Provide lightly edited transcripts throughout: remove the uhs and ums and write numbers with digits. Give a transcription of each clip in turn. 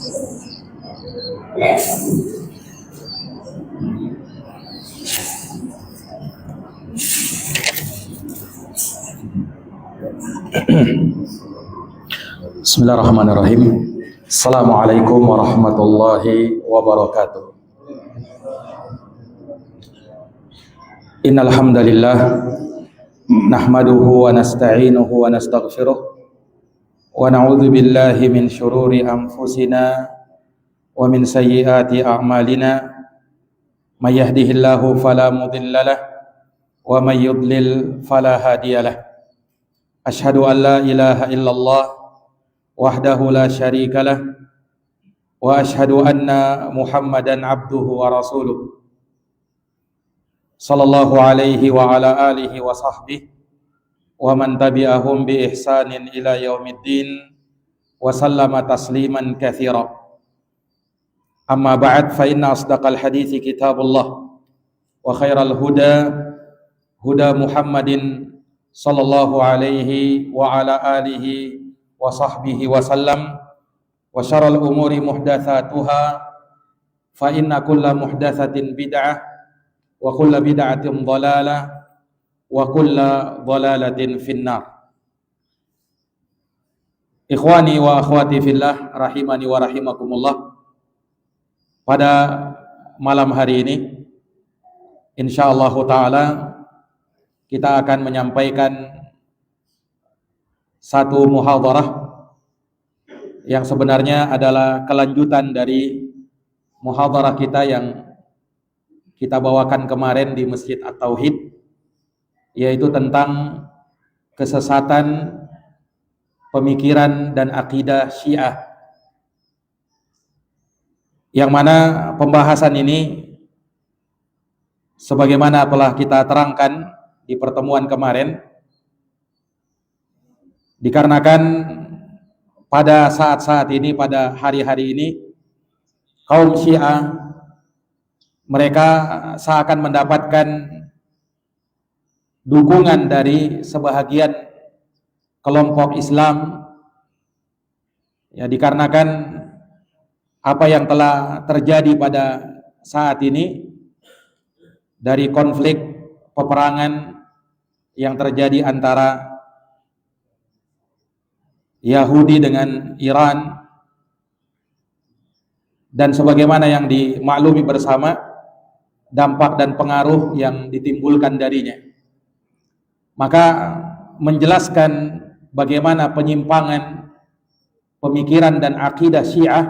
Bismillahirrahmanirrahim. Assalamualaikum warahmatullahi wabarakatuh. Innal hamdalillah nahmaduhu wa nasta'inuhu wa nastaghfiruh wa na'udzu billahi min shururi anfusina wa min sayyiati a'malina. May yahdihillahu fala mudhillalah wa may yudlil fala hadiyalah. Asyhadu an la ilaha illallah wahdahu la syarikalah wa asyhadu anna Muhammadan abduhu wa rasuluh sallallahu alaihi wa ala alihi wa sahbihi wa man tabi'ahum bi ihsanin ila yaumiddin wa sallama tasliman katsira. Amma ba'd, fa inna asdaqal hadithi kitabullah wa khairal huda huda Muhammadin sallallahu alaihi wa ala alihi wa sahbihi wa sallam, wa syarrul umuri muhdatsatuha fa inna kulla muhdatsatin bid'ah wa kulla bid'atin dhalalah wa kulla dhalalatin finnar. Ikhwani wa akhwati fillah rahimani wa rahimakumullah. Pada malam hari ini insyaallah taala kita akan menyampaikan satu muhadharah yang sebenarnya adalah kelanjutan dari muhadharah kita yang kita bawakan kemarin di Masjid At-Tauhid, yaitu tentang kesesatan pemikiran dan akidah Syiah, yang mana pembahasan ini sebagaimana telah kita terangkan di pertemuan kemarin, dikarenakan pada saat-saat ini, pada hari-hari ini, kaum Syiah mereka seakan mendapatkan dukungan dari sebahagian kelompok Islam, ya, dikarenakan apa yang telah terjadi pada saat ini dari konflik peperangan yang terjadi antara Yahudi dengan Iran, dan sebagaimana yang dimaklumi bersama dampak dan pengaruh yang ditimbulkan darinya. Maka menjelaskan bagaimana penyimpangan pemikiran dan akidah Syiah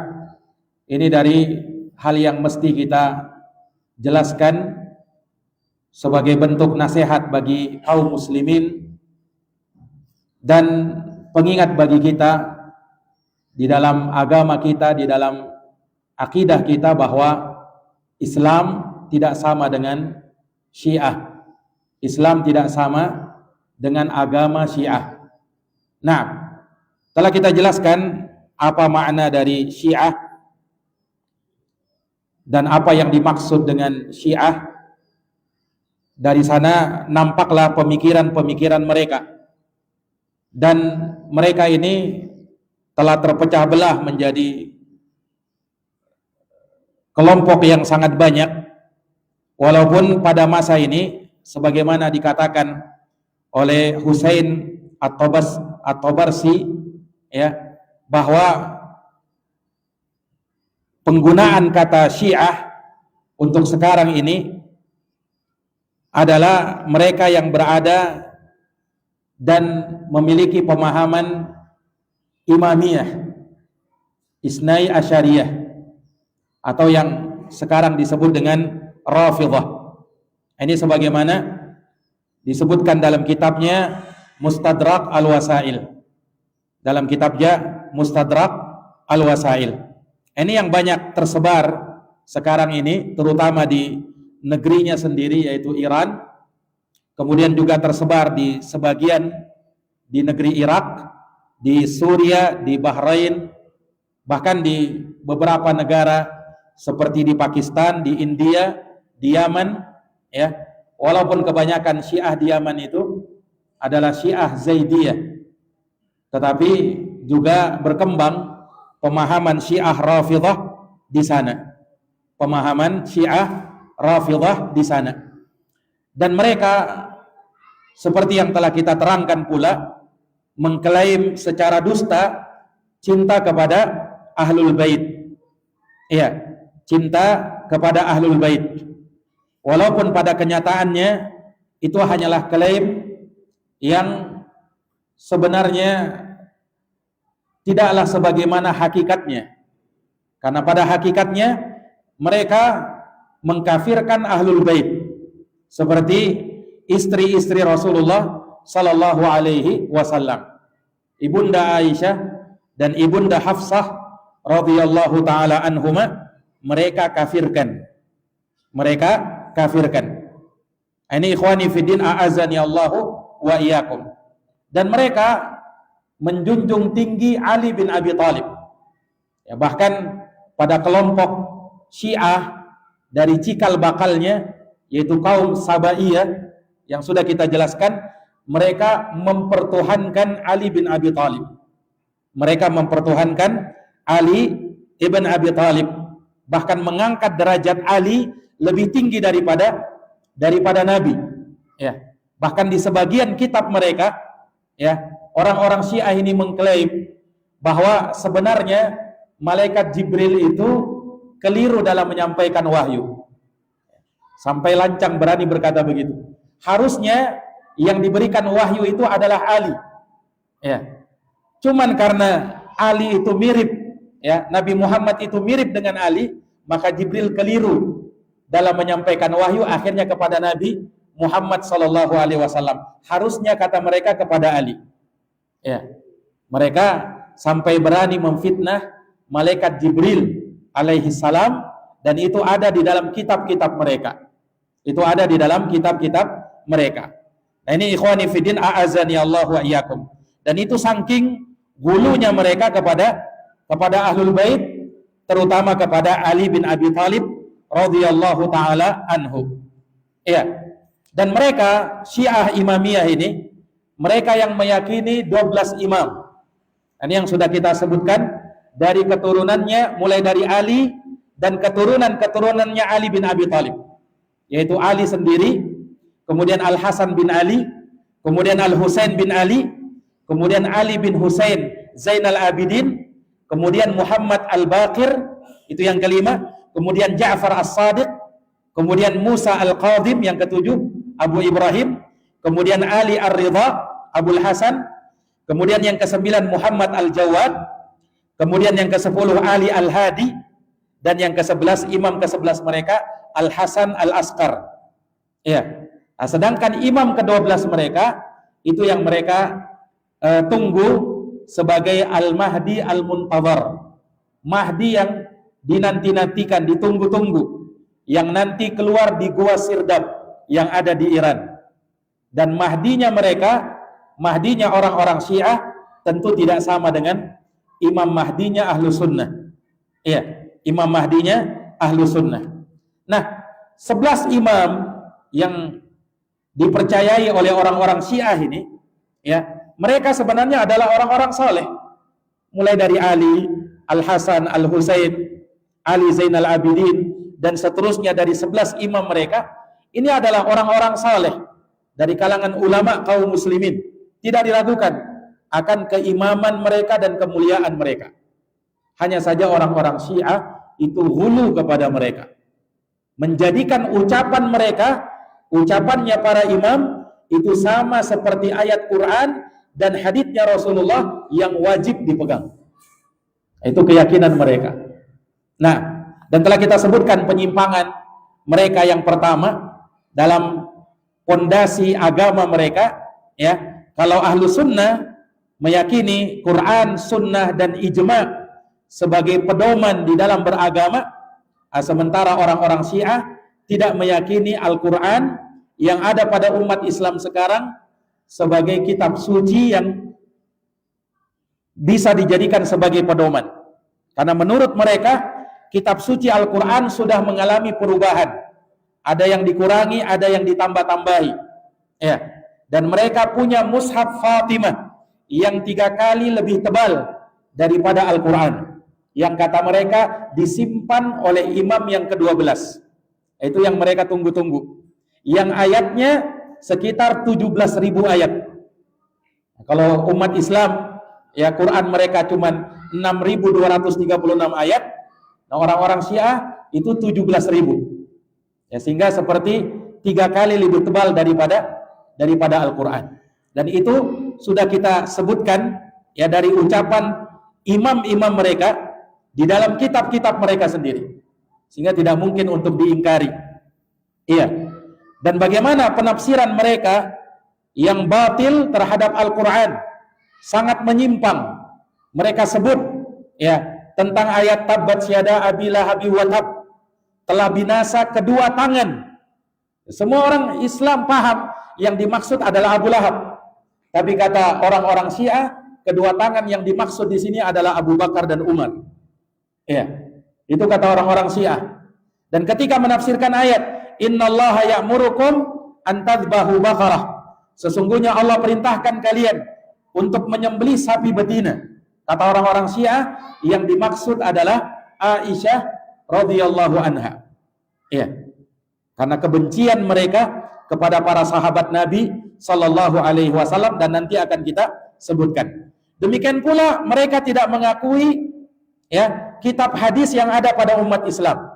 ini dari hal yang mesti kita jelaskan sebagai bentuk nasihat bagi kaum muslimin dan pengingat bagi kita di dalam agama kita, di dalam akidah kita, bahwa Islam tidak sama dengan Syiah. Islam tidak sama dengan agama Syiah. Nah, telah kita jelaskan apa makna dari Syiah dan apa yang dimaksud dengan Syiah. Dari sana nampaklah pemikiran-pemikiran mereka. Dan mereka ini telah terpecah belah menjadi kelompok yang sangat banyak, walaupun pada masa ini sebagaimana dikatakan oleh Husain At-Tabarsi, ya, bahwa penggunaan kata Syiah untuk sekarang ini adalah mereka yang berada dan memiliki pemahaman Imamiyah, Isnai Asyariyah, atau yang sekarang disebut dengan Rafidhah. Ini sebagaimana disebutkan dalam kitabnya Mustadrak Al-Wasail. Dalam kitabnya Mustadrak Al-Wasail. Ini yang banyak tersebar sekarang ini, terutama di negerinya sendiri, yaitu Iran. Kemudian juga tersebar di sebagian di negeri Irak, di Suria, di Bahrain, bahkan di beberapa negara seperti di Pakistan, di India, di Yaman, ya. Walaupun kebanyakan Syiah di Yaman itu adalah Syiah Zaidiyah, tetapi juga berkembang pemahaman Syiah Rafidhah di sana. Pemahaman Syiah Rafidhah di sana. Dan mereka seperti yang telah kita terangkan pula mengklaim secara dusta cinta kepada Ahlul Bait. Iya, cinta kepada Ahlul Bait. Walaupun pada kenyataannya itu hanyalah klaim yang sebenarnya tidaklah sebagaimana hakikatnya. Karena pada hakikatnya mereka mengkafirkan Ahlul Bait seperti istri-istri Rasulullah sallallahu alaihi wasallam. Ibunda Aisyah dan Ibunda Hafsah radhiyallahu taala anhuma mereka kafirkan. Mereka kafirkan. Ini ikhwani fiddin a'azani Allahu wa iyyakum. Dan mereka menjunjung tinggi Ali bin Abi Thalib. Ya, bahkan pada kelompok Syiah dari cikal bakalnya yaitu kaum Sabaiyah yang sudah kita jelaskan, mereka mempertuhankan Ali bin Abi Thalib. Mereka mempertuhankan Ali ibn Abi Thalib, bahkan mengangkat derajat Ali lebih tinggi daripada Nabi. Ya, bahkan di sebagian kitab mereka, ya, orang-orang Syiah ini mengklaim bahwa sebenarnya malaikat Jibril itu keliru dalam menyampaikan wahyu. Sampai lancang berani berkata begitu. Harusnya yang diberikan wahyu itu adalah Ali. Ya. Cuman karena Ali itu mirip, ya, Nabi Muhammad itu mirip dengan Ali, maka Jibril keliru dalam menyampaikan wahyu akhirnya kepada Nabi Muhammad sallallahu alaihi wasallam. Harusnya kata mereka kepada Ali. Ya. Mereka sampai berani memfitnah malaikat Jibril alaihi salam, dan itu ada di dalam kitab-kitab mereka. Itu ada di dalam kitab-kitab mereka. Nah, ini ikhwani fiddin a'azani Allah wa iyyakum. Dan itu saking gulunya mereka kepada Ahlul Bait, terutama kepada Ali bin Abi Thalib radhiyallahu taala anhu. Iya. Dan mereka Syiah Imamiyah ini, mereka yang meyakini 12 imam. Ini yang sudah kita sebutkan dari keturunannya, mulai dari Ali dan keturunan-keturunannya Ali bin Abi Thalib, yaitu Ali sendiri, kemudian Al-Hasan bin Ali, kemudian Al-Husain bin Ali, kemudian Ali bin Husain Zainal Abidin, kemudian Muhammad Al-Baqir, itu yang kelima, kemudian Ja'far As-Sadiq, kemudian Musa Al-Qadhim yang ketujuh, Abu Ibrahim, kemudian Ali Ar-Ridha, Abul Hasan, kemudian yang ke-9 Muhammad Al-Jawad, kemudian yang ke-10 Ali Al-Hadi, dan yang ke-11 imam ke-11 mereka Al-Hasan Al-Asqar. Ya. Nah, sedangkan imam ke-12 mereka itu yang mereka tunggu sebagai Al-Mahdi Al-Muntazar. Mahdi yang dinanti-nantikan, ditunggu-tunggu, yang nanti keluar di Gua Sirdab yang ada di Iran. Dan Mahdinya mereka, Mahdinya orang-orang Syiah tentu tidak sama dengan Imam Mahdinya Ahlu Sunnah. Iya, Imam Mahdinya Ahlu Sunnah. Nah, 11 imam yang dipercayai oleh orang-orang Syiah ini, ya, mereka sebenarnya adalah orang-orang saleh. Mulai dari Ali, Al-Hasan, Al-Husain, Ali Zainal Abidin, dan seterusnya dari 11 imam mereka, ini adalah orang-orang saleh dari kalangan ulama kaum muslimin. Tidak diragukan akan keimaman mereka dan kemuliaan mereka. Hanya saja orang-orang Syiah itu hulu kepada mereka, menjadikan ucapan mereka, ucapannya para imam itu sama seperti ayat Quran dan haditsnya Rasulullah yang wajib dipegang. Itu keyakinan mereka. Nah, dan telah kita sebutkan penyimpangan mereka yang pertama dalam pondasi agama mereka, ya. Kalau ahlu sunnah meyakini Quran, sunnah, dan ijma' sebagai pedoman di dalam beragama, sementara orang-orang Syiah tidak meyakini Al-Quran yang ada pada umat Islam sekarang sebagai kitab suci yang bisa dijadikan sebagai pedoman. Karena menurut mereka kitab suci Al-Quran sudah mengalami perubahan. Ada yang dikurangi, ada yang ditambah-tambahi. Ya. Dan mereka punya mushaf Fatimah yang 3 kali lebih tebal daripada Al-Quran. yang kata mereka disimpan oleh imam yang ke-12. Itu yang mereka tunggu-tunggu. Yang ayatnya sekitar 17.000 ayat. Kalau umat Islam, ya Quran mereka cuma 6.236 ayat. Nah, orang-orang Syiah itu 17.000. Ya, sehingga seperti 3 kali lebih tebal daripada Al-Quran. Dan itu sudah kita sebutkan ya dari ucapan imam-imam mereka di dalam kitab-kitab mereka sendiri. Sehingga tidak mungkin untuk diingkari. Iya. Dan bagaimana penafsiran mereka yang batil terhadap Al-Quran, sangat menyimpang. Mereka sebut ya tentang ayat tabbat syada abi lahabi wa tab, telah binasa kedua tangan. Semua orang Islam paham yang dimaksud adalah Abu Lahab. Tapi kata orang-orang Syiah, kedua tangan yang dimaksud di sini adalah Abu Bakar dan Umar. Ya, itu kata orang-orang Syiah. Dan ketika menafsirkan ayat innallaha ya'murukum an tadhbahu baqarah, sesungguhnya Allah perintahkan kalian untuk menyembelih sapi betina. Kata orang-orang Syiah, yang dimaksud adalah Aisyah radhiyallahu anha. Ya. Karena kebencian mereka kepada para sahabat Nabi sallallahu alaihi wasallam, dan nanti akan kita sebutkan. Demikian pula mereka tidak mengakui ya kitab hadis yang ada pada umat Islam.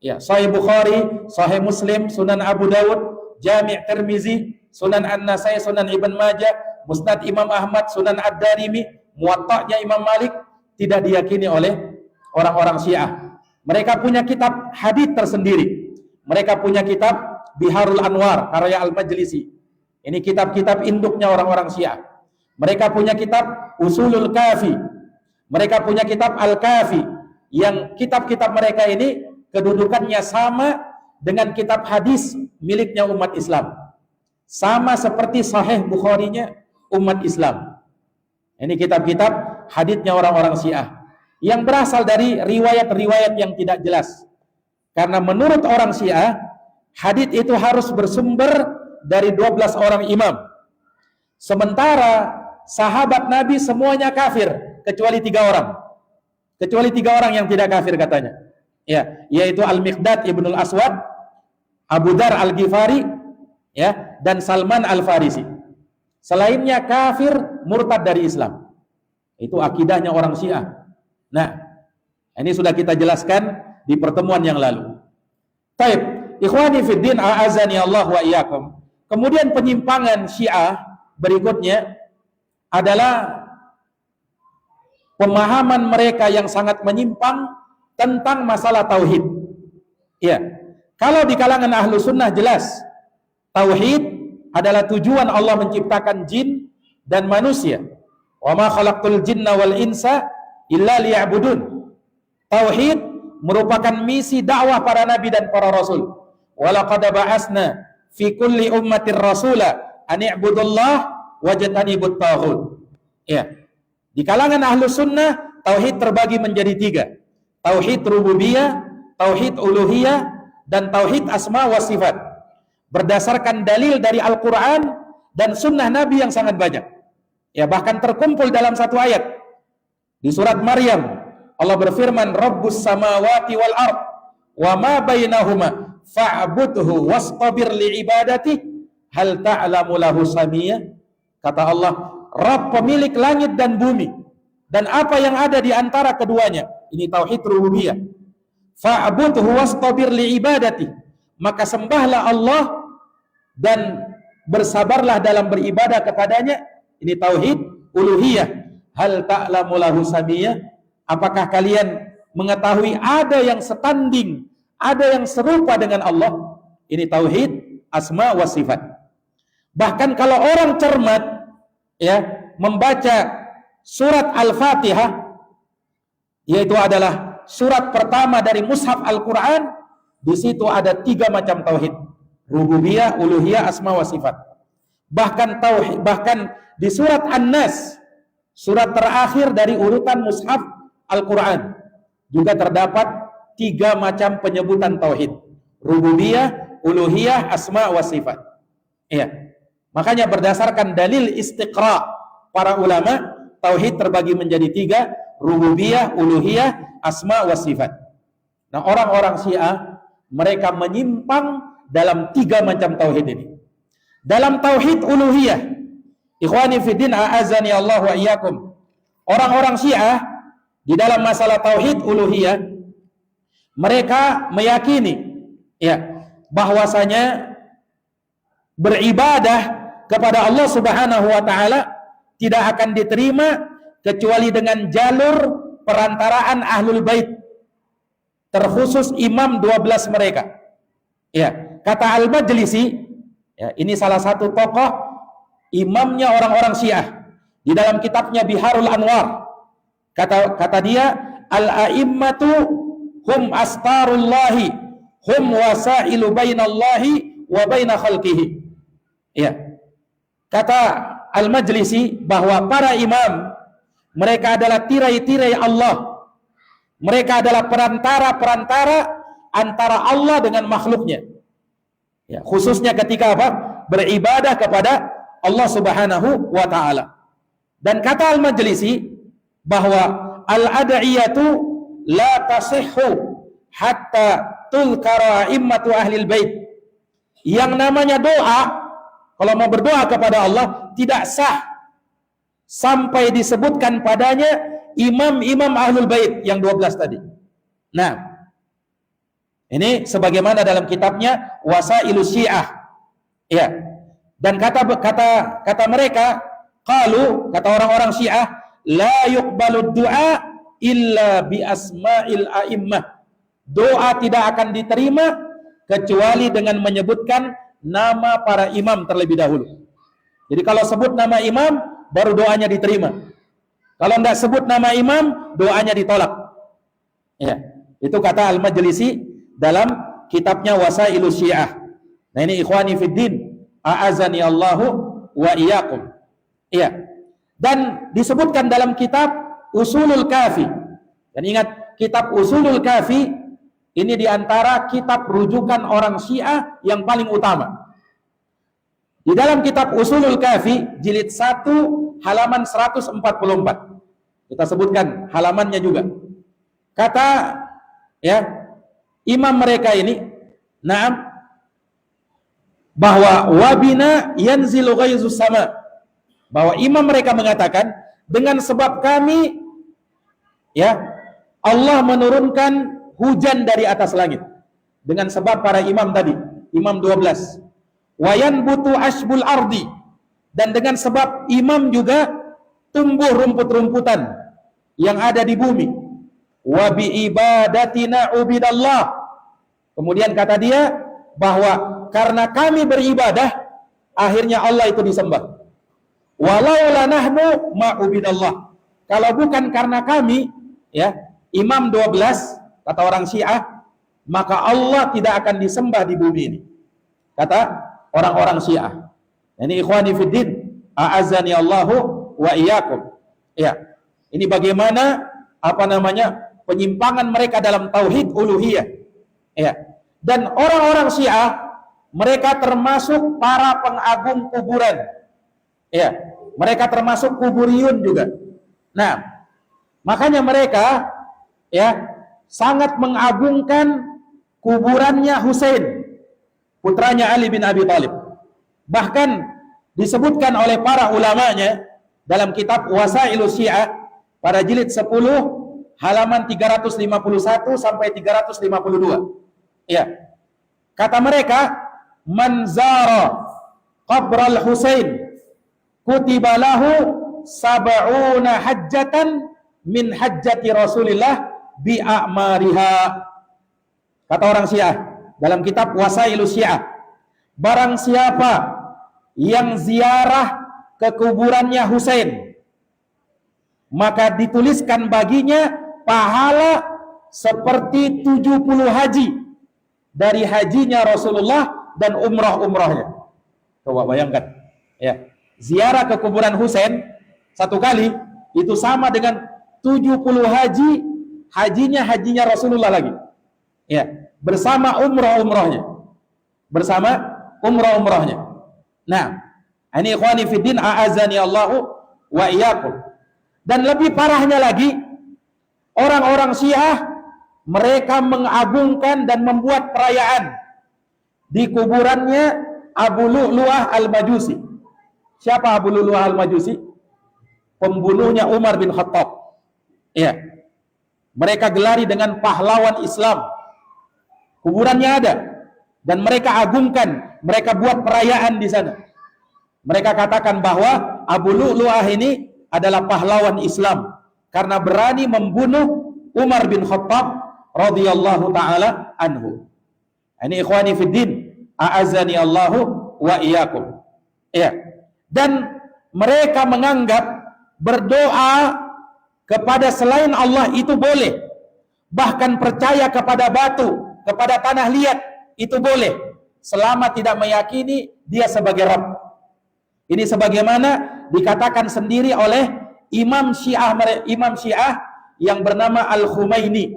Ya, Sahih Bukhari, Sahih Muslim, Sunan Abu Dawud, Jami' Tirmizi, Sunan An-Nasai, Sunan Ibn Majah, Musnad Imam Ahmad, Sunan Ad-Darimi, Muwatta'nya Imam Malik tidak diyakini oleh orang-orang Syiah. Mereka punya kitab hadits tersendiri. Mereka punya kitab Biharul Anwar karya Al-Majlisi. Ini kitab-kitab induknya orang-orang Syiah. Mereka punya kitab Usulul Kafi. Mereka punya kitab Al-Kafi, yang kitab-kitab mereka ini kedudukannya sama dengan kitab hadis miliknya umat Islam. Sama seperti Sahih Bukhari-nya umat Islam. Ini kitab-kitab haditsnya orang-orang Syiah yang berasal dari riwayat-riwayat yang tidak jelas. Karena menurut orang Syiah, hadits itu harus bersumber dari 12 orang imam. Sementara sahabat Nabi semuanya kafir kecuali 3 orang. Kecuali 3 orang yang tidak kafir katanya. Ya, yaitu Al-Miqdad Ibnul Aswad, Abu Dar Al-Ghifari, ya, dan Salman Al-Farisi. Selainnya kafir, murtad dari Islam. Itu akidahnya orang Syiah. Nah, ini sudah kita jelaskan di pertemuan yang lalu. Taib, ikhwani fiddin, a'azani Allah wa iyyakum. Kemudian penyimpangan Syiah berikutnya adalah pemahaman mereka yang sangat menyimpang tentang masalah tauhid. Ya, kalau di kalangan ahlu sunnah jelas tauhid adalah tujuan Allah menciptakan jin dan manusia. Wa ma khalaqtul jinna wal insa illa liya'budun. Tauhid merupakan misi dakwah para nabi dan para rasul. Wa laqad ba'asna fi kulli ummatir rasula an i'budullah wajtanibut taghut. Ya. Di kalangan ahlu sunnah tauhid terbagi menjadi 3. Tauhid rububiyah, tauhid uluhiyah, dan tauhid asma wa sifat. Berdasarkan dalil dari Al-Quran dan sunnah Nabi yang sangat banyak. Ya, bahkan terkumpul dalam satu ayat. Di surat Maryam, Allah berfirman, Rabbus samawati wal ard, wa ma bainahuma, fa'budhu wastabir li'ibadati, hal ta'lamu lahu samiyah. Kata Allah, Rabb pemilik langit dan bumi, dan apa yang ada di antara keduanya. Ini tauhid rububiyah. Fa'budhu wastabir li'ibadati, maka sembahlah Allah dan bersabarlah dalam beribadah kepadanya. Ini tauhid uluhiyah. Hal ta'lamu lahu samiyah, apakah kalian mengetahui ada yang setanding, ada yang serupa dengan Allah? Ini tauhid asma wa sifat. Bahkan kalau orang cermat ya membaca surat Al-Fatihah, yaitu adalah surat pertama dari mushaf Al-Quran, di situ ada 3 macam tauhid: rububiyah, uluhiyah, asma wa sifat. Bahkan tauhid, bahkan di surat An-Nas, surat terakhir dari urutan mushaf Al-Quran, juga terdapat 3 macam penyebutan tauhid: rububiyah, uluhiyah, asma wa sifat. Iya. Makanya berdasarkan dalil istiqra para ulama, tauhid terbagi menjadi 3: rububiyah, uluhiyah, asma wa sifat. Nah, orang-orang Syiah mereka menyimpang dalam 3 macam tauhid ini. Dalam tauhid uluhiyah, ikhwani fiddin a'azani Allah wa iyyakum. Orang-orang Syiah di dalam masalah tauhid uluhiyah mereka meyakini bahwasanya beribadah kepada Allah Subhanahu wa taala tidak akan diterima kecuali dengan jalur perantaraan Ahlul Bait, terkhusus imam 12 mereka. Kata Al-Majlisi, ini salah satu tokoh imamnya orang-orang Syiah di dalam kitabnya Biharul Anwar. Kata dia, al-a'immatu hum astarullahi hum wasailu bainallahi wa baina khalqihi. Kata Al-Majlisi bahwa para imam mereka adalah tirai-tirai Allah. Mereka adalah perantara-perantara antara Allah dengan makhluknya. Khususnya ketika beribadah kepada Allah Subhanahu wa taala. Dan kata Al-Majlisi bahwa al-ad'iyatu la tasihhu hatta tulkara immatu ahlil bait. Yang namanya doa, kalau mau berdoa kepada Allah tidak sah sampai disebutkan padanya imam-imam ahlul bait yang 12 tadi. Nah, ini sebagaimana dalam kitabnya Wasailus Syiah. Dan kata mereka, kata orang-orang Syiah, la yuqbalud du'a illa bi asma'il a'immah. Doa tidak akan diterima kecuali dengan menyebutkan nama para imam terlebih dahulu. Jadi kalau sebut nama imam baru doanya diterima. Kalau tidak sebut nama imam, doanya ditolak. Itu kata Al-Majlisi dalam kitabnya Wasailus Syiah. Nah, ini ikhwani fiddin, a'azani Allahu wa iyyakum. Dan disebutkan dalam kitab Usulul Kafi. Dan ingat, kitab Usulul Kafi ini diantara kitab rujukan orang Syiah yang paling utama. Di dalam kitab Usulul Kafi jilid 1 halaman 144. Kita sebutkan halamannya juga. Kata imam mereka ini, bahwa wabina yanzilu ghaizus sama. Bahwa imam mereka mengatakan dengan sebab kami Allah menurunkan hujan dari atas langit. Dengan sebab para imam tadi, imam 12. Wayan butu asbul ardi, dan dengan sebab imam juga tumbuh rumput-rumputan yang ada di bumi. Wa bi ibadatina ubidallah. Kemudian kata dia bahwa karena kami beribadah akhirnya Allah itu disembah. Walau lanahnu ma ubidallah. Kalau bukan karena kami imam 12 kata orang Syiah, maka Allah tidak akan disembah di bumi ini. Kata orang-orang Syiah. Ini ikhwani fiddin, a'azani Allahu wa iyyakum. Ini bagaimana penyimpangan mereka dalam tauhid uluhiyah. Dan orang-orang Syiah mereka termasuk para pengagung kuburan. Mereka termasuk kuburiyun juga. Nah, makanya mereka sangat mengagungkan kuburannya Husain, putranya Ali bin Abi Thalib. Bahkan disebutkan oleh para ulamanya dalam kitab Wasailus Syiah pada jilid 10 halaman 351 sampai 352. Kata mereka, man zara qabral Husain kutiba lahu sab'una hajjatan min hajjati Rasulillah bi a'mariha. Kata orang Syiah dalam kitab Wasailus Syiah, barang siapa yang ziarah ke kuburannya Husain, maka dituliskan baginya pahala seperti 70 haji dari hajinya Rasulullah dan umrah-umrahnya. Coba bayangkan, ziarah ke kuburan Husain satu kali itu sama dengan 70 hajinya Rasulullah lagi. Bersama umrah-umrahnya. Nah, ini ikhwani fiddin, a'azani Allahu wa iyyakum. Dan lebih parahnya lagi, Orang-orang Syiah mereka mengagungkan dan membuat perayaan di kuburannya Abu Lu'lu'ah Al-Majusi. Siapa Abu Lu'lu'ah Al-Majusi? Pembunuhnya Umar bin Khattab. Ya. Mereka gelari dengan pahlawan Islam. Kuburannya ada dan mereka agungkan, mereka buat perayaan di sana. Mereka katakan bahwa Abu Lu'lu'ah ini adalah pahlawan Islam karena berani membunuh Umar bin Khattab radhiyallahu taala anhu. Ini ikhwani fiddin, a'azzani Allahu wa iyyakum. Ya. Dan mereka menganggap berdoa kepada selain Allah itu boleh. Bahkan percaya kepada batu, kepada tanah liat itu boleh selama tidak meyakini dia sebagai Rabb. Ini sebagaimana dikatakan sendiri oleh Imam Syiah yang bernama Al-Khumaini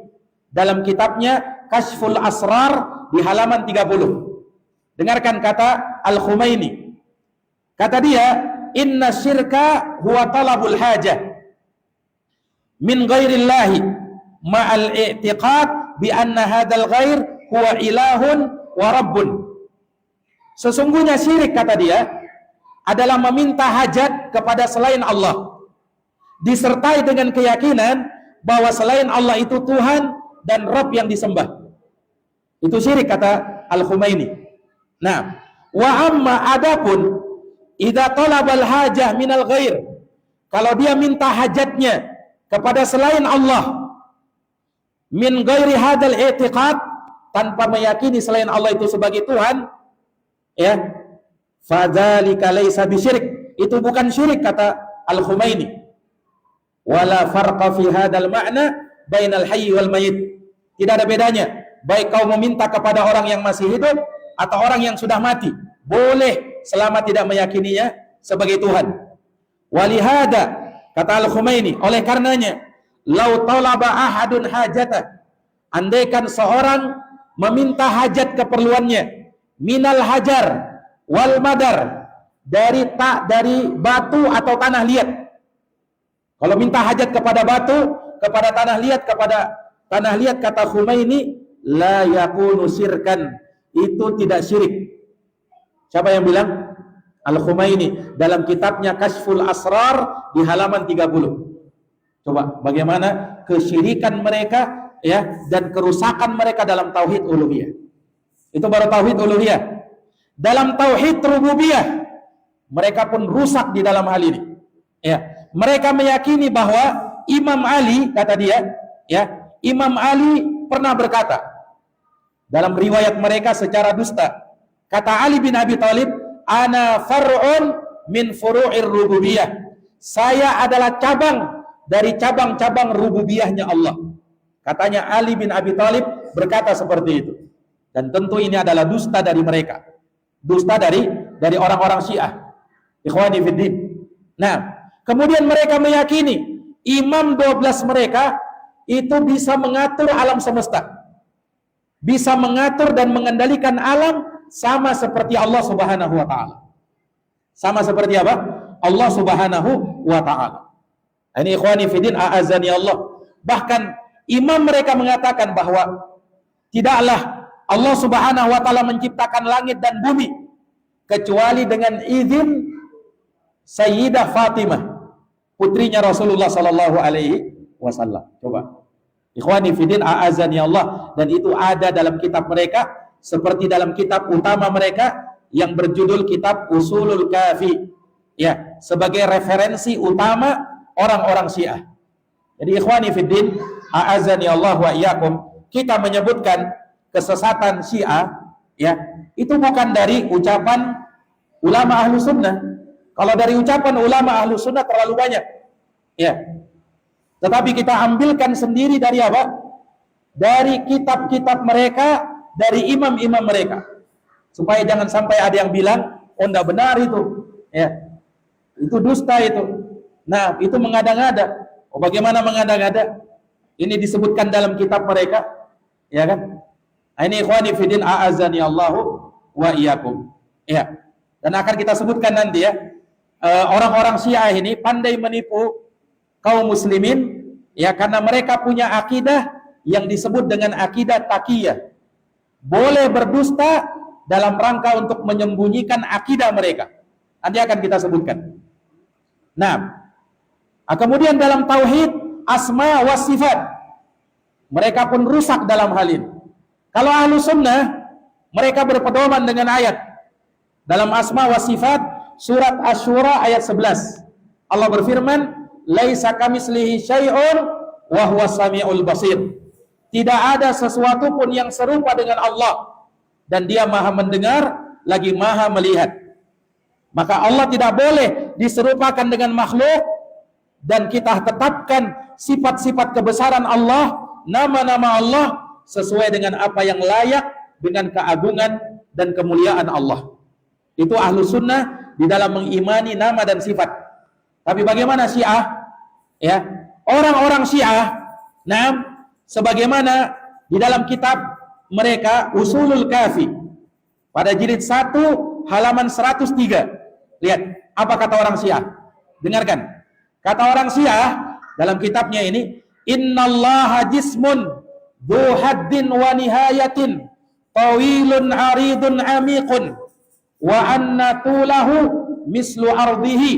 dalam kitabnya Kashful Asrar di halaman 30. Dengarkan kata Al-Khumaini. Kata dia, inna syirka huwa talabul hajah min ghairillahi ma'al i'tiqad bi anna hadzal ghair huwa ilahun wa rabbun. Sesungguhnya syirik, kata dia, adalah meminta hajat kepada selain Allah disertai dengan keyakinan bahwa selain Allah itu Tuhan dan Rabb yang disembah. Itu syirik, kata Al-Khumaini. Nah, wa amma adapun idza talabal hajah minal ghair, kalau dia minta hajatnya kepada selain Allah min ghairi hadzal i'tiqad, tanpa meyakini selain Allah itu sebagai Tuhan, ya, fadzalika laisa bisyirik, itu bukan syirik, kata Al-Khumaini. Wala farqa fi hadzal ma'na bainal hayy wal mayyit. Tidak ada bedanya baik kau meminta kepada orang yang masih hidup atau orang yang sudah mati, boleh selama tidak meyakininya sebagai Tuhan. Walihada, kata Al-Khumaini, oleh karenanya, lau talaba ahadun hajata, andaikan seorang meminta hajat keperluannya, minal hajar wal madar, dari batu atau tanah liat. Kalau minta hajat kepada batu, kepada tanah liat, kata Khumaini, la yakunu syirkan, itu tidak syirik. Siapa yang bilang? Al-Khumaini dalam kitabnya Kashful Asrar di halaman 30. Coba bagaimana kesyirikan mereka, ya, dan kerusakan mereka dalam tauhid uluhiyah. Itu baru tauhid uluhiyah. Dalam tauhid rububiyah mereka pun rusak di dalam hal ini. Ya, mereka meyakini bahwa Imam Ali, kata dia, ya, Imam Ali pernah berkata dalam riwayat mereka secara dusta. Kata Ali bin Abi Thalib, ana far'un min furu'ir rububiyah. Saya adalah cabang dari cabang-cabang rububiyahnya Allah. Katanya Ali bin Abi Thalib berkata seperti itu. Dan tentu ini adalah dusta dari mereka. Dusta dari orang-orang Syiah. Ikhwani fiddin. Nah, kemudian mereka meyakini imam 12 mereka itu bisa mengatur alam semesta. Bisa mengatur dan mengendalikan alam sama seperti Allah Subhanahu wa taala. Sama seperti apa? Allah Subhanahu wa taala. Ini ikhwani fiddin, a'azani Allah. Bahkan imam mereka mengatakan bahwa tidaklah Allah Subhanahu wa taala menciptakan langit dan bumi kecuali dengan izin Sayyidah Fatimah, putrinya Rasulullah sallallahu alaihi wasallam. Coba. Ikhwani fiddin, a'azani Allah, dan itu ada dalam kitab mereka seperti dalam kitab utama mereka yang berjudul kitab Usulul Kafi, ya, sebagai referensi utama orang-orang Syiah. Jadi ikhwani fiddin, a'azani Allah wa iyyakum, kita menyebutkan kesesatan Syiah, ya, itu bukan dari ucapan ulama ahlu sunnah. Kalau dari ucapan ulama ahlu sunnah terlalu banyak, ya, tetapi kita ambilkan sendiri dari apa? Dari kitab-kitab mereka, dari imam-imam mereka, supaya jangan sampai ada yang bilang, oh enggak benar itu, ya, itu dusta itu. Nah, itu mengada-ngada. Oh, bagaimana mengada-ngada? Ini disebutkan dalam kitab mereka, ya kan? Ini ikhwani fiddin, a'azani Allahu wa iyyakum. Ya. Dan akan kita sebutkan nanti, ya, orang-orang Syiah ini pandai menipu kaum muslimin Ya, karena mereka punya akidah yang disebut dengan akidah taqiyah. Boleh berdusta dalam rangka untuk menyembunyikan akidah mereka. Nanti akan kita sebutkan. Nah, kemudian dalam tauhid asma wa sifat, mereka pun rusak dalam hal ini. Kalau ahlu sunnah, mereka berpedoman dengan ayat dalam asma wa sifat surat Asy-Syura ayat 11. Allah berfirman, laisa kamitslihi syai'un wa huwas samiul basir. Tidak ada sesuatu pun yang serupa dengan Allah, dan Dia Maha mendengar lagi Maha melihat. Maka Allah tidak boleh diserupakan dengan makhluk, dan kita tetapkan sifat-sifat kebesaran Allah, nama-nama Allah sesuai dengan apa yang layak dengan keagungan dan kemuliaan Allah. Itu ahlu sunnah di dalam mengimani nama dan sifat. Tapi bagaimana Syiah? Ya, orang-orang Syiah, sebagaimana di dalam kitab mereka Usulul Kafi pada jilid 1 halaman 103. Lihat apa kata orang Syiah. Dengarkan. Kata orang Syiah dalam kitabnya ini, innallaha jismun dzu haddin wa nihayatin tawilun aridun amikun wa anna tulahu mislu ardihi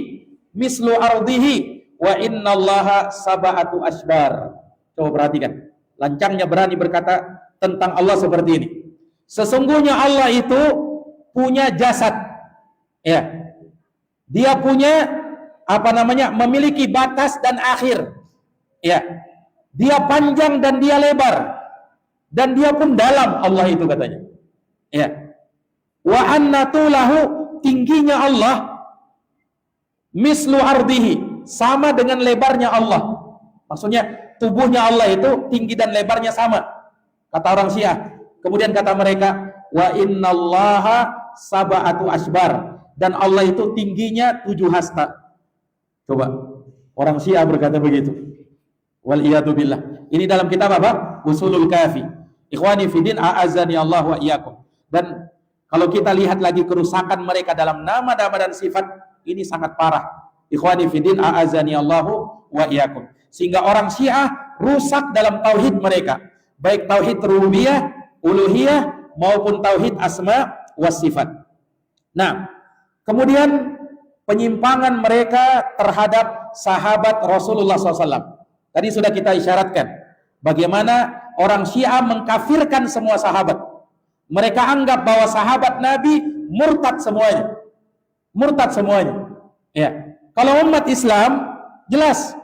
wa innallaha sab'atu asbar. Coba perhatikan. Lancangnya berani berkata tentang Allah seperti ini. Sesungguhnya Allah itu punya jasad. Ya. Dia punya memiliki batas dan akhir. Ya. Dia panjang dan dia lebar. Dan dia pun dalam, Allah itu katanya. Ya. Wa annatulahu, tingginya Allah mislu ardihi, sama dengan lebarnya Allah. Maksudnya tubuhnya Allah itu tinggi dan lebarnya sama, kata orang Syiah. Kemudian kata mereka, wa innallaha sab'atu asbar, dan Allah itu tingginya 7 hasta. Coba orang Syiah berkata begitu. Wal iyadu billah. Ini dalam kitab apa? Usulul Kafi. Ikhwani fiddin, a'azzani Allah wa iyyakum. Dan kalau kita lihat lagi kerusakan mereka dalam nama-nama dan sifat, ini sangat parah. Ikhwani fiddin, a'azzani Allah wa iyyakum. Sehingga orang Syiah rusak dalam tauhid mereka, baik tauhid rububiyah, uluhiyah maupun tauhid asma wa sifat. Nah, kemudian penyimpangan mereka terhadap sahabat Rasulullah SAW. Tadi sudah kita isyaratkan bagaimana orang Syiah mengkafirkan semua sahabat. Mereka anggap bahwa sahabat Nabi murtad semuanya. Murtad semuanya. Ya. Kalau umat Islam jelas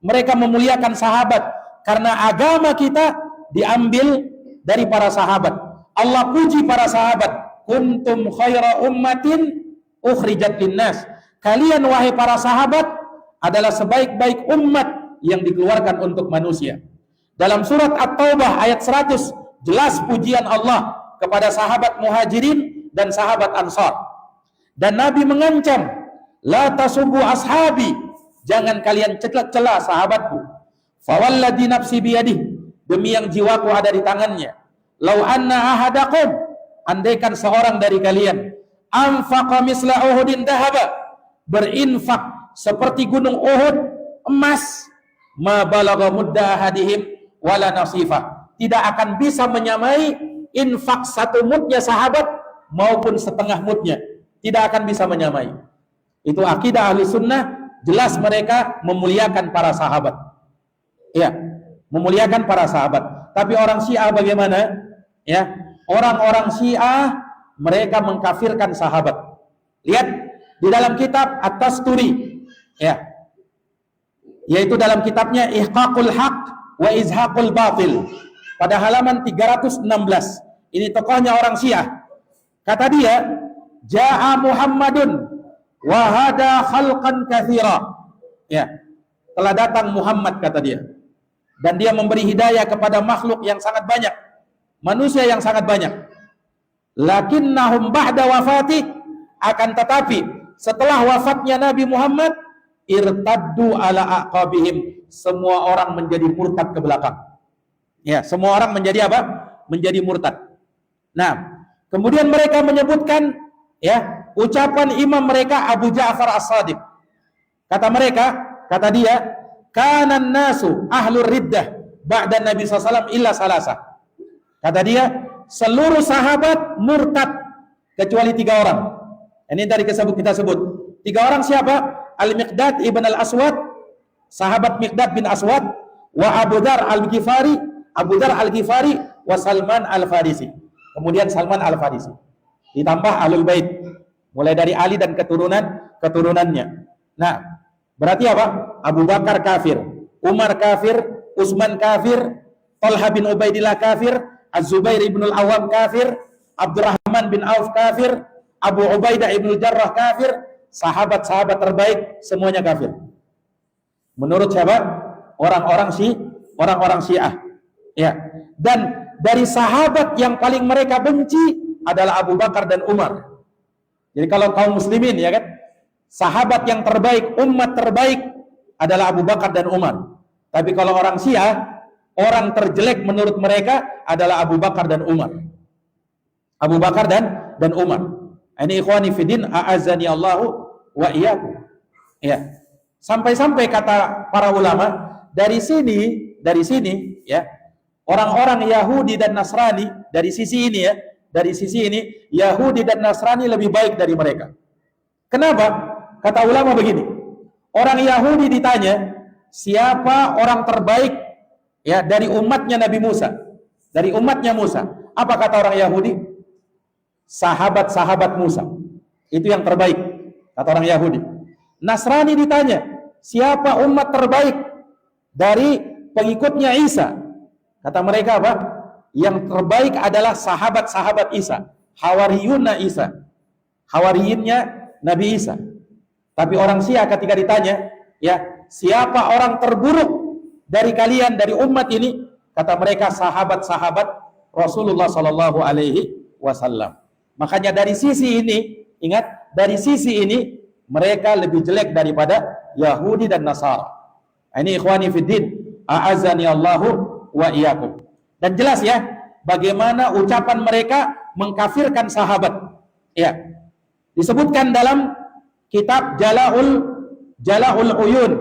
mereka memuliakan sahabat karena agama kita diambil dari para sahabat. Allah puji para sahabat, kuntum khaira ummatin ukhrijat linnas. Kalian wahai para sahabat adalah sebaik-baik umat yang dikeluarkan untuk manusia. Dalam surat At-Taubah ayat 100 jelas pujian Allah kepada sahabat Muhajirin dan sahabat Ansar. Dan Nabi mengancam, la tasubbu ashabi, jangan kalian cela sahabatku. Fawalladzi nafsi biyadih, demi yang jiwaku ada di tangannya. Lau anna ahadakum, andaikan seorang dari kalian, anfaqa misla Uhudin dahaba, berinfak seperti gunung Uhud emas, ma balagha mudda ahadihim wala nasifah, tidak akan bisa menyamai infak satu mudnya sahabat maupun setengah mudnya, tidak akan bisa menyamai. Itu akidah ahli sunnah. Jelas mereka memuliakan para sahabat. Ya, memuliakan para sahabat. Tapi orang Syiah bagaimana? Ya, orang-orang Syiah mereka mengkafirkan sahabat. Lihat di dalam kitab At-Tasturi, ya, yaitu dalam kitabnya Ihqaqul Haq wa Izhaqul Batil pada halaman 316. Ini tokohnya orang Syiah. Kata dia, Ja'a Muhammadun wahada khalqan katsira. Ya, telah datang Muhammad, kata dia, dan dia memberi hidayah kepada makhluk yang sangat banyak, manusia yang sangat banyak. Lakinnahum ba'da wafati, akan tetapi setelah wafatnya Nabi Muhammad, irtaddu ala aqabihim, semua orang menjadi murtad ke belakang. Ya, semua orang menjadi apa? Menjadi murtad. Nah, kemudian mereka menyebutkan, ya, ucapan imam mereka Abu Ja'far As-Shadiq. Kata mereka, kata dia, kanan nasu ahlur riddah ba'da Nabi SAW illa salasa. Kata dia, seluruh sahabat murtad kecuali 3 orang. Ini tadi kita sebut 3 orang siapa? Al-Miqdad ibn al-Aswad, sahabat Miqdad bin Aswad, wa Abu Dzar al-Ghifari, wa Salman al-Farisi. Kemudian Salman al-Farisi. Ditambah Ahlul Bait, mulai dari Ali dan keturunannya. Nah, berarti apa? Abu Bakar kafir, Umar kafir, Utsman kafir, Talha bin Ubaidillah kafir, Az-Zubair ibn al-Awwam kafir, Abdurrahman bin Auf kafir, Abu Ubaidah ibn Jarrah kafir, sahabat-sahabat terbaik semuanya kafir. Menurut siapa? Orang-orang Syiah. Ya. Dan dari sahabat yang paling mereka benci adalah Abu Bakar dan Umar. Jadi kalau kaum muslimin ya kan, sahabat yang terbaik, umat terbaik adalah Abu Bakar dan Umar. Tapi kalau orang Syiah, orang terjelek menurut mereka adalah Abu Bakar dan Umar. Abu Bakar dan Umar. Ini ikhwani fiddin, a'azzani Allahu wa iyyakum. Ya. Sampai-sampai kata para ulama, dari sini ya, orang-orang Yahudi dan Nasrani dari sisi ini ya, Yahudi dan Nasrani lebih baik dari mereka. Kenapa? Kata ulama begini. Orang Yahudi ditanya, siapa orang terbaik ya dari umatnya Nabi Musa? Dari umatnya Musa. Apa kata orang Yahudi? Sahabat-sahabat Musa. Itu yang terbaik, kata orang Yahudi. Nasrani ditanya, siapa umat terbaik dari pengikutnya Isa? Kata mereka apa? Yang terbaik adalah sahabat-sahabat Isa, Hawariyunna Isa, Hawariyinnya Nabi Isa. Tapi orang Syiah ketika ditanya, ya, siapa orang terburuk dari kalian, dari umat ini? Kata mereka, sahabat-sahabat Rasulullah Sallallahu Alaihi Wasallam. Makanya dari sisi ini, ingat, dari sisi ini mereka lebih jelek daripada Yahudi dan Nasara. Ini ikhwani fiddin, a'azzani Allahu wa iyyakum. Dan jelas ya, bagaimana ucapan mereka mengkafirkan sahabat. Ya. Disebutkan dalam kitab Jala'ul Uyun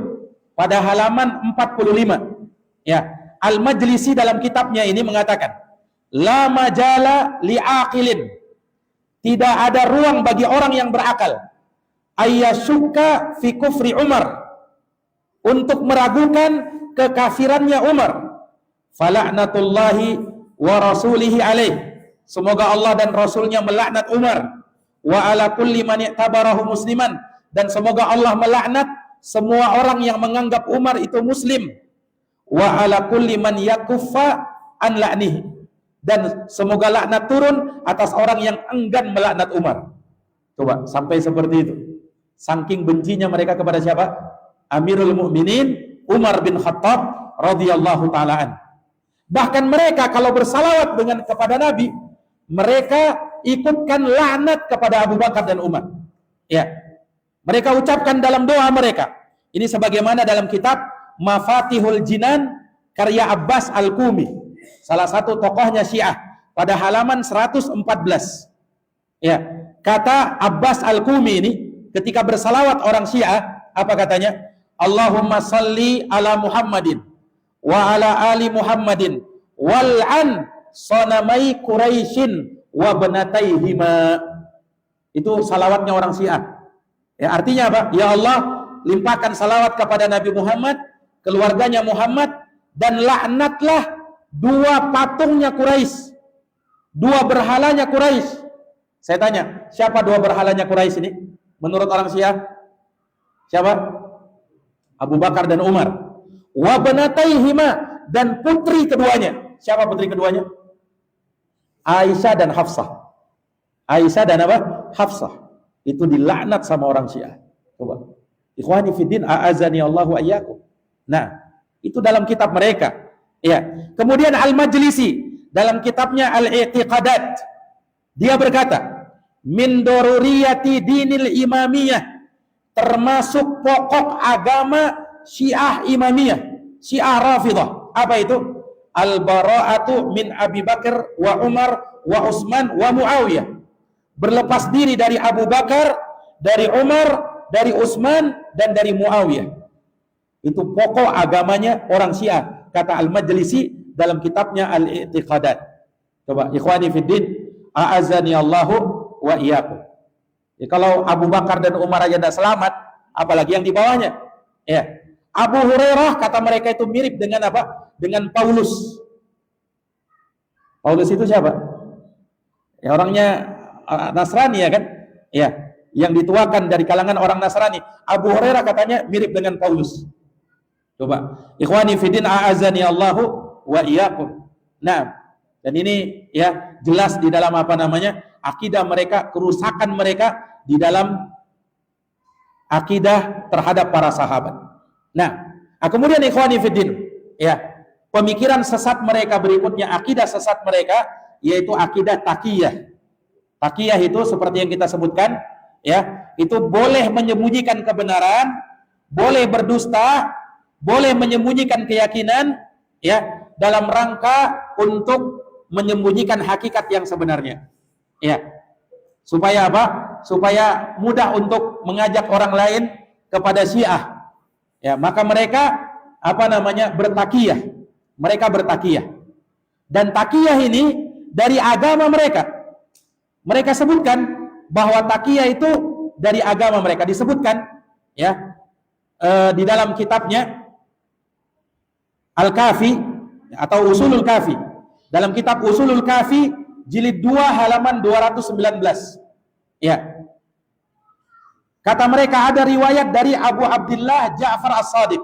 pada halaman 45. Ya. Al-Majlisi dalam kitabnya ini mengatakan, la majala li'aqilin. Tidak ada ruang bagi orang yang berakal ayyashuka fi kufri Umar, untuk meragukan kekafirannya Umar. Fala'natullahi wa rasulihi alaih, semoga Allah dan Rasulnya melaknat Umar. Wa ala kulli man i'tabarahu musliman, dan semoga Allah melaknat semua orang yang menganggap Umar itu muslim. Wa ala kulli man yakuffa an la'nihi, dan semoga laknat turun atas orang yang enggan melaknat Umar. Coba, sampai seperti itu. Saking bencinya mereka kepada siapa? Amirul Mukminin Umar bin Khattab radhiyallahu ta'ala. Bahkan mereka kalau bersalawat kepada Nabi, mereka ikutkan laknat kepada Abu Bakar dan Umar. Ya. Mereka ucapkan dalam doa mereka. Ini sebagaimana dalam kitab Mafatihul Jinan karya Abbas Al-Qumi, salah satu tokohnya Syiah, pada halaman 114. Ya, kata Abbas Al-Qumi ini ketika bersalawat orang Syiah, apa katanya? Allahumma salli ala Muhammadin wa ala ali Muhammadin wal'an sanamai Quraisyin wa banataihima. Itu salawatnya orang Syiah. Ya, artinya apa? Ya Allah, limpahkan salawat kepada Nabi Muhammad, keluarganya Muhammad, dan laknatlah dua patungnya Quraisy, dua berhalanya Quraisy. Saya tanya, siapa dua berhalanya Quraisy ini? Menurut orang Syiah, siapa? Abu Bakar dan Umar. Wa banataihima, dan putri keduanya. Siapa putri keduanya? Aisyah dan Hafsah. Aisyah dan apa? Hafsah. Itu dilaknat sama orang Syiah. Coba. Ikhwani fiddin, a'azani Allahu ayyakum. Nah, itu dalam kitab mereka. Ya. Kemudian Al-Majlisi dalam kitabnya Al-I'tiqadat, dia berkata, min daruriyati dinil imamiyah, termasuk pokok agama Syiah Imamiyah, Syiah Rafidah. Apa itu? Al-bara'atu min Abi Bakar wa Umar wa Utsman wa Muawiyah. Berlepas diri dari Abu Bakar, dari Umar, dari Utsman, dan dari Muawiyah. Itu pokok agamanya orang Syiah, kata Al-Majlisi dalam kitabnya Al-I'tiqadat. Coba ikhwani fiddin, a'azani Allahu wa iyyakum. Ya, kalau Abu Bakar dan Umar aja tidak selamat, apalagi yang di bawahnya. Ya. Abu Hurairah kata mereka itu mirip dengan apa? Dengan Paulus. Paulus itu siapa? Ya, orangnya Nasrani ya kan? Ya, yang dituakan dari kalangan orang Nasrani. Abu Hurairah katanya mirip dengan Paulus. Coba, ikhwani fiddin a'azani Allahu wa iyyakum. Nah, dan ini ya jelas di dalam apa namanya? Akidah mereka, kerusakan mereka di dalam akidah terhadap para sahabat. Nah, kemudian ikhwani fiddin, ya, pemikiran sesat mereka berikutnya, akidah sesat mereka yaitu akidah taqiyah. Taqiyah itu seperti yang kita sebutkan, ya, itu boleh menyembunyikan kebenaran, boleh berdusta, boleh menyembunyikan keyakinan, ya, dalam rangka untuk menyembunyikan hakikat yang sebenarnya. Ya. Supaya apa? Supaya mudah untuk mengajak orang lain kepada Syiah. Ya, maka mereka apa namanya? Bertakiyah. Mereka bertakiyah. Dan takiyah ini dari agama mereka. Mereka sebutkan bahwa takiyah itu dari agama mereka, disebutkan ya di dalam kitabnya Al-Kafi atau Usulul Kafi. Dalam kitab Usulul Kafi jilid 2 halaman 219. Ya. Kata mereka ada riwayat dari Abu Abdullah Ja'far As-Shadiq.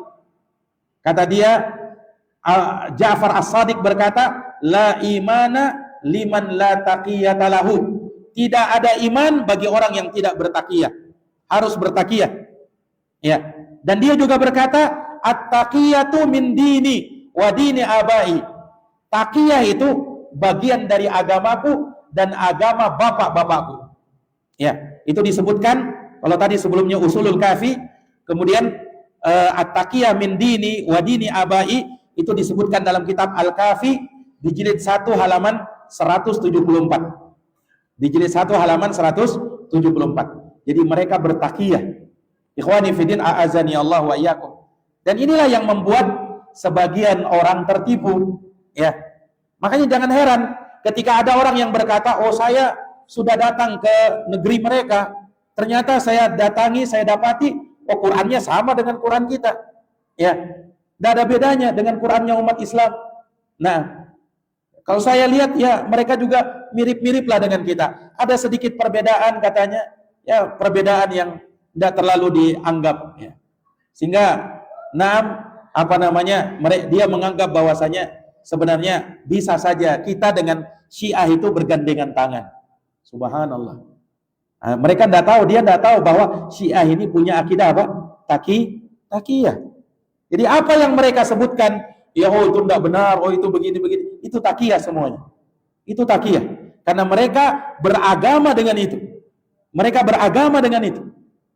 Kata dia, Ja'far As-Shadiq berkata, la imana liman la taqiyata lahu. Tidak ada iman bagi orang yang tidak bertakiyah. Harus bertakiyah. Ya. Dan dia juga berkata, at-taqiyatu min dini wa dini abai. Takiyah itu bagian dari agamaku dan agama bapak-bapakku. Ya, itu disebutkan kalau tadi sebelumnya Usulul Kafi, kemudian at-taqiyah min dini wa dini abai itu disebutkan dalam kitab Al-Kafi di jilid 1 halaman 174. Di jilid 1 halaman 174. Jadi mereka bertakiyah. Ikhwani fiddin a'azani Allah wa iyyakum. Dan inilah yang membuat sebagian orang tertipu, ya. Makanya jangan heran ketika ada orang yang berkata, "Oh, saya sudah datang ke negeri mereka. Ternyata saya datangi, saya dapati, oh Qur'annya sama dengan Qur'an kita." Ya. Tidak ada bedanya dengan Qur'annya umat Islam. Nah, kalau saya lihat ya mereka juga mirip-mirip lah dengan kita. Ada sedikit perbedaan katanya, ya perbedaan yang tidak terlalu dianggap. Ya. Sehingga, dia menganggap bahwasanya sebenarnya bisa saja kita dengan Syiah itu bergandengan tangan. Subhanallah. Nah, mereka dia tidak tahu bahwa Syiah ini punya akidah apa? Taqiyah. Jadi apa yang mereka sebutkan, ya oh itu tidak benar, oh itu begini, itu taqiyah semuanya. Itu taqiyah. Karena mereka beragama dengan itu. Mereka beragama dengan itu.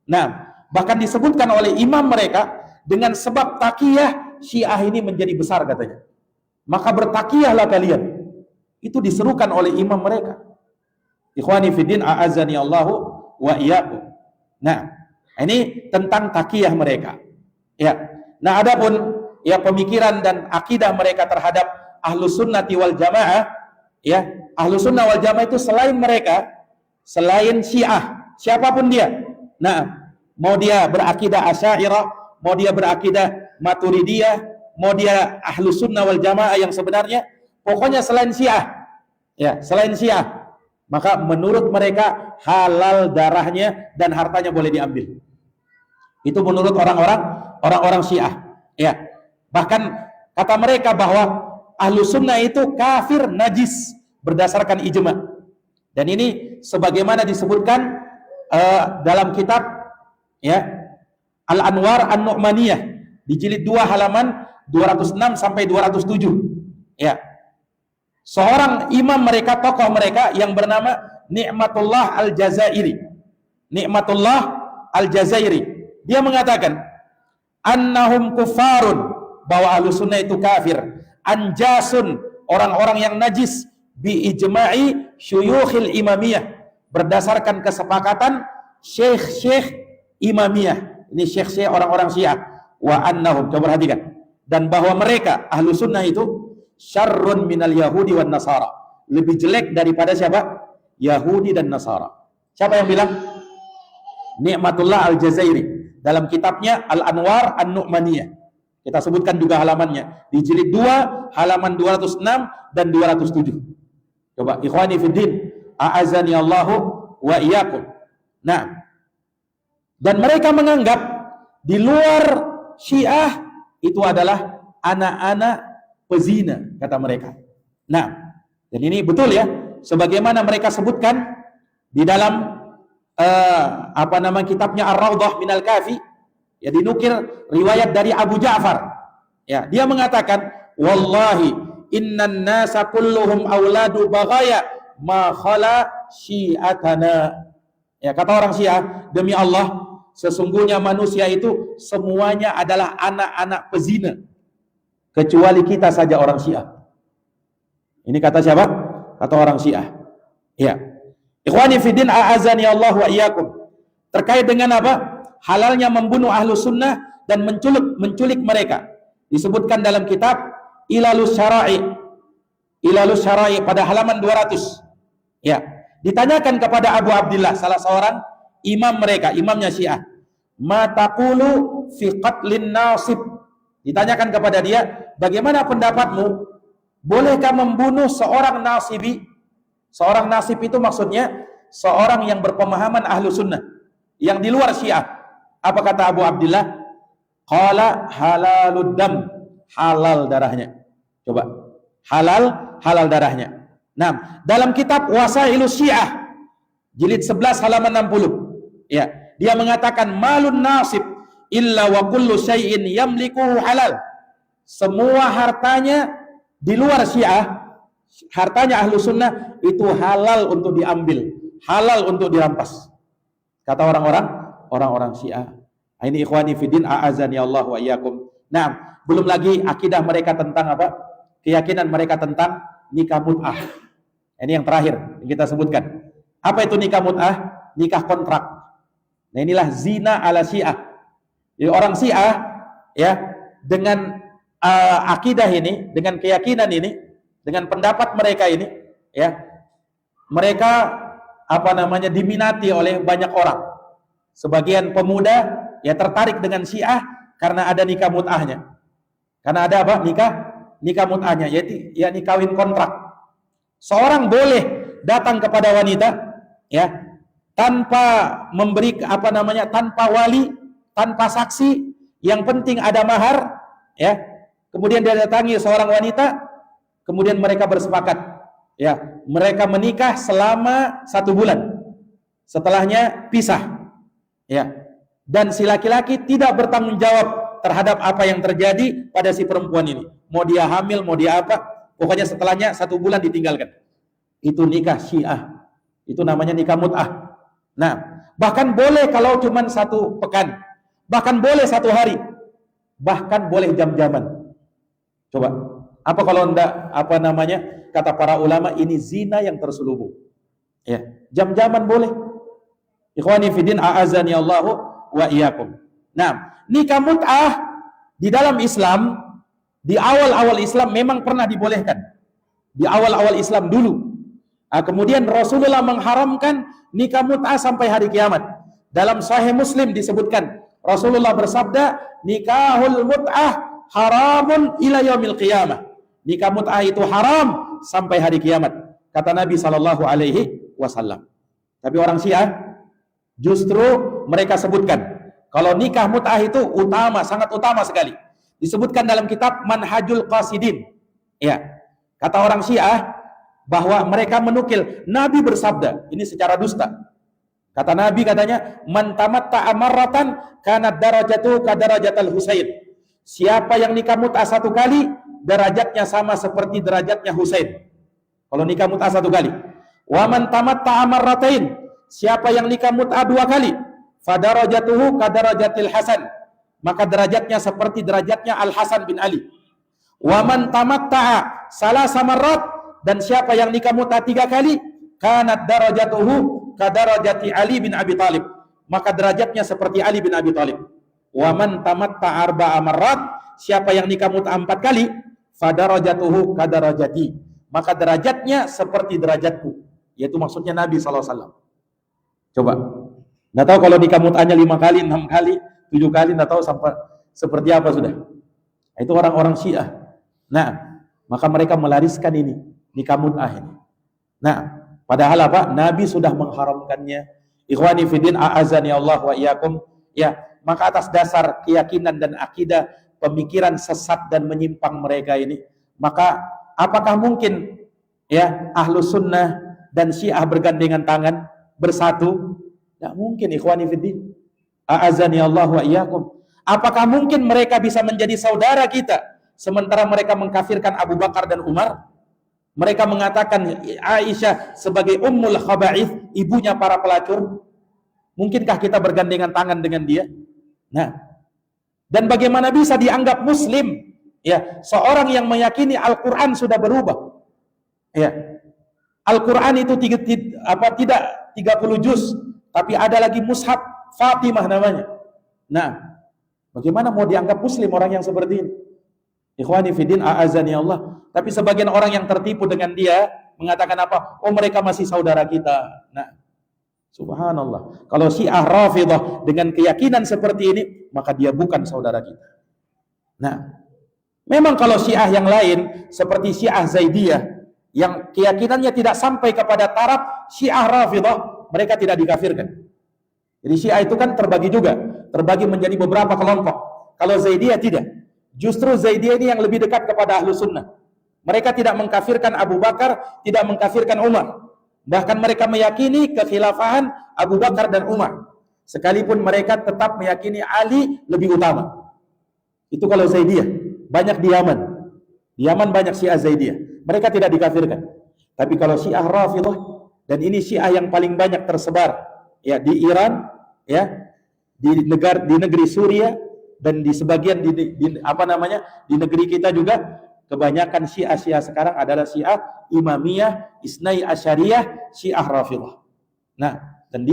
Nah, bahkan disebutkan oleh imam mereka, dengan sebab taqiyah, Syiah ini menjadi besar katanya. Maka bertakiyahlah kalian. Itu diserukan oleh imam mereka. Ikhwani fiddin a'azani Allahu wa iyyakum. Nah, ini tentang takiyah mereka. Ya. Nah, adapun ya pemikiran dan akidah mereka terhadap Ahlus Sunnati wal Jamaah, ya, Ahlus Sunnah wal Jamaah itu selain mereka, selain Syiah, siapapun dia. Nah, mau dia berakidah Asy'ariyah, mau dia berakidah Maturidiyah, mau dia Ahlus Sunnah wal Jamaah yang sebenarnya, pokoknya selain Syiah, ya, selain Syiah, maka menurut mereka halal darahnya dan hartanya boleh diambil. Itu menurut orang-orang Syiah, ya. Bahkan kata mereka bahwa Ahlus Sunnah itu kafir najis berdasarkan ijma. Dan ini sebagaimana disebutkan dalam kitab ya Al-Anwar An-Nu'maniyah di jilid 2 halaman 206 sampai 207. Ya. Seorang imam mereka, tokoh mereka yang bernama Ni'matullah Al-Jazairi. Ni'matullah Al-Jazairi. Dia mengatakan annahum kufarun, bahwa Ahlus Sunnah itu kafir. Anjasun, orang-orang yang najis, bi ijma'i syuyukhil imamiyah, berdasarkan kesepakatan syekh-syekh imamiyah. Ini syekh-syekh orang-orang Syiah. wa annahum, coba perhatikan, dan bahwa mereka ahlu sunnah itu syarrun minal yahudi wan nasara, lebih jelek daripada siapa? Yahudi dan Nasara. Siapa yang bilang? Ni'matullah Al-Jazairi dalam kitabnya Al-Anwar An-Nu'maniyah. Kita sebutkan juga halamannya di jilid 2 halaman 206 dan 207. Coba ikhwani fiddin, a'azani Allahu wa iyyakum. Nah, dan mereka menganggap di luar Syiah itu adalah anak-anak pezina, kata mereka. Nah, dan ini betul ya, sebagaimana mereka sebutkan di dalam kitabnya Ar-Raudhah Minal Kafi, ya, dinukil riwayat dari Abu Ja'far. Ya, dia mengatakan, wallahi innan nasa kulluhum auladu baghaya ma khala syi'atana. Ya, kata orang Syiah, demi Allah, sesungguhnya manusia itu semuanya adalah anak-anak pezina kecuali kita saja orang Syiah. Ini kata siapa? Kata orang Syiah. Ya. Ikhwani fiddin, a'azani Allah wa iyyakum. Terkait dengan apa? Halalnya membunuh ahlu sunnah dan menculik mereka. Disebutkan dalam kitab Ilalus Syara'i. Ilalus Syara'i pada halaman 200. Ya. Ditanyakan kepada Abu Abdillah, salah seorang imam mereka, imamnya Syiah. Ma taqulu fi qatlin nasib. Ditanyakan kepada dia, bagaimana pendapatmu? Bolehkah membunuh seorang nasibi? Seorang nasib itu maksudnya seorang yang berpemahaman ahlu sunnah, yang di luar Syiah. Apa kata Abu Abdillah? Qala halalud dam, halal darahnya. Coba, halal darahnya. Nah, dalam kitab Wasailus Syiah jilid 11 halaman 60, ya, dia mengatakan malun nasib illa wa kullu syai'in yamlikuhu halal. Semua hartanya di luar Syiah, hartanya ahlu sunnah itu halal untuk diambil, halal untuk dirampas. Kata orang-orang Syiah. Ini ikhwani fiddin, a'azani Allah wa iyyakum. Nah, belum lagi akidah mereka tentang apa? Keyakinan mereka tentang nikah mut'ah. Ini yang terakhir yang kita sebutkan. Apa itu nikah mut'ah? Nikah kontrak. Nah, inilah zina ala Syiah. Jadi orang Syiah, ya, dengan akidah ini, dengan keyakinan ini, dengan pendapat mereka ini, ya, mereka diminati oleh banyak orang. Sebagian pemuda ya tertarik dengan Syiah karena ada nikah mut'ahnya. Karena ada apa? Nikah mut'ahnya, yaitu ya kawin kontrak. Seorang boleh datang kepada wanita, ya, tanpa memberi tanpa wali, tanpa saksi, yang penting ada mahar, ya. Kemudian dia datangi seorang wanita, kemudian mereka bersepakat, ya, mereka menikah selama 1 bulan. Setelahnya pisah, ya. Dan si laki-laki tidak bertanggung jawab terhadap apa yang terjadi pada si perempuan ini. Mau dia hamil, mau dia apa, pokoknya setelahnya 1 bulan ditinggalkan. Itu nikah Syiah. Itu namanya nikah mut'ah. Nah, bahkan boleh kalau cuma 1 pekan, bahkan boleh 1 hari, bahkan boleh jam-jaman. Coba, apa kalau enggak, kata para ulama, ini zina yang terselubung. Ya, jam-jaman boleh. Ikhwani fiddin, a'azani Allahu wa iyyakum. Nah, nikah mut'ah di dalam Islam, di awal-awal Islam memang pernah dibolehkan. Di awal-awal Islam dulu. Kemudian Rasulullah mengharamkan nikah mut'ah sampai hari kiamat. Dalam Sahih Muslim disebutkan, Rasulullah bersabda, nikahul mut'ah haramun ila yaumil qiyamah. Nikah mut'ah itu haram sampai hari kiamat, kata Nabi SAW. Tapi orang Syiah justru mereka sebutkan kalau nikah mut'ah itu utama, sangat utama sekali. Disebutkan dalam kitab Manhajul Qasidin. Ya, kata orang Syiah bahwa mereka menukil Nabi bersabda, ini secara dusta. Kata Nabi, katanya, man tamatta'a marratan kanat darajatuhu kadarajatal Husain. Siapa yang nikah mut'ah 1 kali, derajatnya sama seperti derajatnya Husain. Kalau nikah mut'ah 1 kali. Wa man tamatta'a marratain. Siapa yang nikah mut'ah 2 kali, fadarajatuhu kadarajatil Hasan. Maka derajatnya seperti derajatnya Al-Hasan bin Ali. Wa man tamatta'a salasa marrat. Dan siapa yang nikah mut'ah 3 kali, kanat darajatuhu kadarajati Ali bin Abi Thalib. Maka derajatnya seperti Ali bin Abi Thalib. Wa man tamatta arba'a marrat, siapa yang nikah mut'ah 4 kali, fadarajatuhu kadarajati, maka derajatnya seperti derajatku, yaitu maksudnya Nabi SAW. Coba, nggak tahu kalau nikah mut'ahnya 5 kali, 6 kali, 7 kali, nggak tahu sampai seperti apa sudah. Itu orang-orang Syiah. Nah, maka mereka melariskan ini, nikah mut'ah ini. Nah, padahal apa? Nabi sudah mengharamkannya. Ikhwani fiddin, a'azani Allah wa iyyakum. Ya, maka atas dasar keyakinan dan akidah, pemikiran sesat dan menyimpang mereka ini, maka apakah mungkin ya Ahlus Sunnah dan Syiah bergandengan tangan, bersatu? Tidak mungkin, ikhwani fiddin. A'azani Allah wa iyyakum. Apakah mungkin mereka bisa menjadi saudara kita sementara mereka mengkafirkan Abu Bakar dan Umar? Mereka mengatakan Aisyah sebagai ummul khaba'ith, ibunya para pelacur. Mungkinkah kita bergandengan tangan dengan dia? Nah, dan bagaimana bisa dianggap muslim ya seorang yang meyakini Al-Qur'an sudah berubah? Ya. Al-Qur'an itu tidak 30 juz, tapi ada lagi mushaf Fatimah namanya. Nah, bagaimana mau dianggap muslim orang yang seperti ini? Ikhwani fiddin, a'azani Allah. Tapi sebagian orang yang tertipu dengan dia mengatakan apa? Oh, mereka masih saudara kita. Nah, subhanallah. Kalau Syiah Rafidhah dengan keyakinan seperti ini, maka dia bukan saudara kita. Nah, memang kalau Syiah yang lain seperti Syiah Zaidiyah yang keyakinannya tidak sampai kepada taraf Syiah Rafidhah, mereka tidak dikafirkan. Jadi Syiah itu kan terbagi juga, terbagi menjadi beberapa kelompok. Kalau Zaidiyah tidak. Justru Zaidiyah ini yang lebih dekat kepada Ahlus Sunnah. Mereka tidak mengkafirkan Abu Bakar, tidak mengkafirkan Umar. Bahkan mereka meyakini kekhilafahan Abu Bakar dan Umar. Sekalipun mereka tetap meyakini Ali lebih utama. Itu kalau Zaidiyah. Banyak di Yaman. Di Yaman banyak Syiah Zaidiyah. Mereka tidak dikafirkan. Tapi kalau Syiah Rafidhah, dan ini Syiah yang paling banyak tersebar ya di Iran, ya, di negeri Suriah, dan di sebagian di negeri kita juga, kebanyakan Syiah sekarang adalah Syiah Imamiyah, Isnai Asyariyah, Syiah Rafidhah. Nah, dan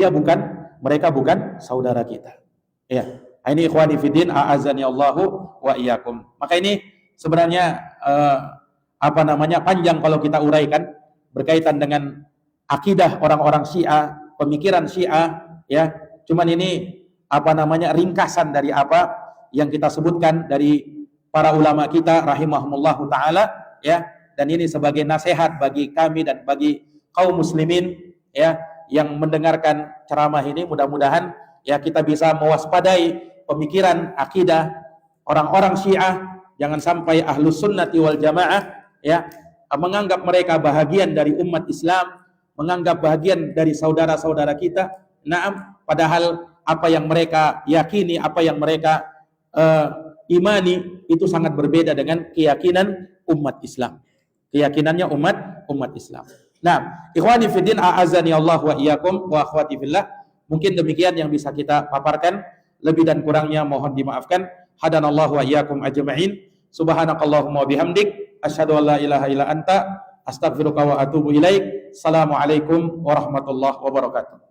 mereka bukan saudara kita. Ya, ini ikhwani fiddin, a'azani Allahu wa iyyakum. Maka ini sebenarnya panjang kalau kita uraikan berkaitan dengan akidah orang-orang Syiah, pemikiran Syiah, ya. Cuman ini ringkasan dari apa yang kita sebutkan dari para ulama kita rahimahumullahu taala, ya. Dan ini sebagai nasihat bagi kami dan bagi kaum muslimin ya yang mendengarkan ceramah ini. Mudah-mudahan ya kita bisa mewaspadai pemikiran akidah orang-orang Syiah, jangan sampai Ahlus Sunnati wal Jamaah ya menganggap mereka bahagian dari umat Islam, menganggap bahagian dari saudara-saudara kita. Naam, padahal apa yang mereka yakini, apa yang mereka imani itu sangat berbeda dengan keyakinan umat Islam. Keyakinannya umat Islam. Nah, ikhwani fiddin, a'azani Allah wa iyyakum wa akhwati fillah. Mungkin demikian yang bisa kita paparkan. Lebih dan kurangnya mohon dimaafkan. Hadanallahu wa iyyakum ajma'in. Subhanakallahumma wa bihamdik, asyhadu an la ilaha illa anta, astaghfiruka wa atubu ilaik. Assalamualaikum warahmatullahi wabarakatuh.